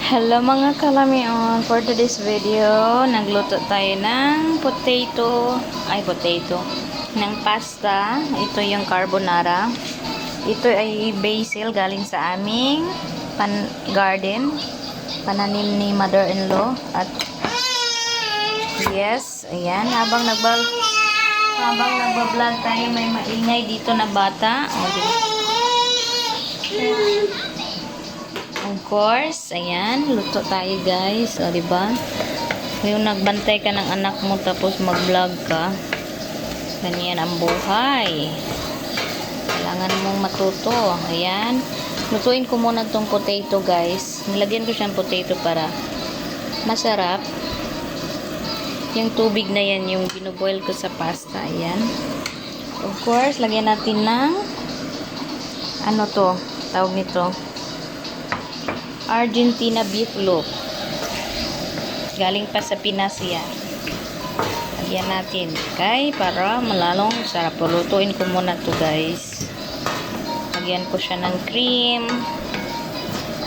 Hello mga kalamion, for today's video, nagluto tayo ng ng pasta. Ito yung carbonara. Ito ay basil galing sa aming garden, pananim ni mother-in-law. At yes, ayan, habang nagbablog tayo, may maingay dito na bata. O, diba? Of course, ayan, luto tayo guys. O, diba? Yung nagbantay ka ng anak mo tapos mag-vlog ka. Ganyan ang buhay. Kailangan mong matuto. Ayan. Lutuin ko muna tong potato guys. Nilagyan ko siyang potato para masarap. Yung tubig na yan, yung binuboil ko sa pasta. Ayan. Of course, lagyan natin ng ano to, tawag nito, Argentina beef loaf. Galing pa sa Pinas yan. Lagyan natin. Okay? Para malalong sarap. Lutuin ko muna to guys. Lagyan ko siya ng cream.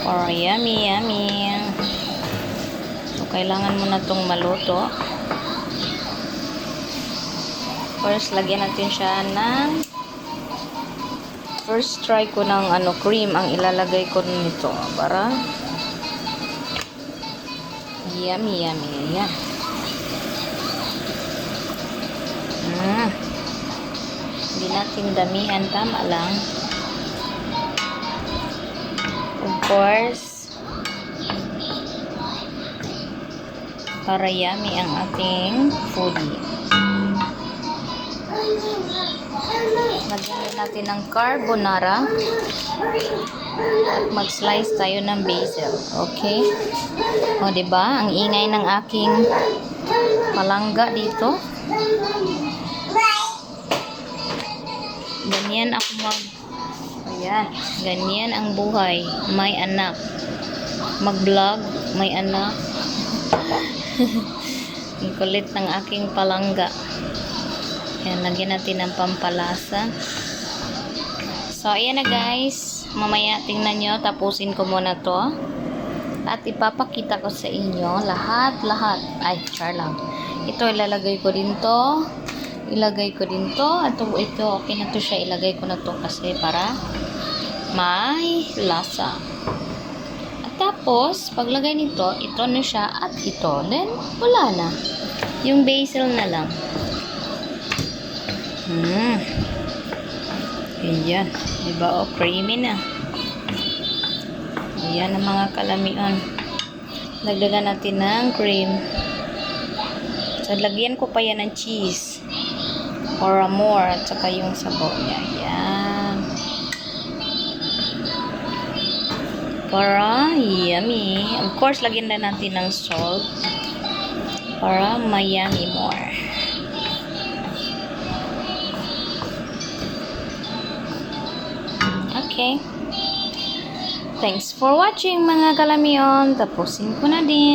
Or yummy, yummy. So, kailangan mo na itong maluto. First, lagyan natin siya ng first try ko ng cream ang ilalagay ko nito para yummy, yummy. Ayan. Hindi natin damihan, tama lang. Of course, para yummy ang ating foodie. Lagyan natin ng carbonara at mag-slice tayo ng basil. Okay? O, diba? Ang ingay ng aking palangga dito. Ganyan ako ayan. Ganyan ang buhay. May anak. Mag-vlog, may anak. Ang kulit ng aking palangga. Ayan, lagyan natin ng pampalasa. So, ayan na guys. Mamaya tingnan nyo. Tapusin ko muna to. At ipapakita ko sa inyo lahat. Ay, char lang. Ito, ilalagay ko din to. Ilagay ko din to. At ito, okay na to siya. Ilagay ko na to kasi para may lasa. At tapos, paglagay nito, ito na siya at ito. Then, wala na. Yung basil na lang. Ayan. Diba? O, creamy na. Ayan ang mga kalamion. Lagdagan natin ng cream. So, lagyan ko pa yan ng cheese. Or more. At saka yung sabaw niya. Ayan. Para yummy. Of course, lagyan na natin ng salt. Para may-yummy more. Okay. Thanks for watching mga kalamion. Tapusin ko na din.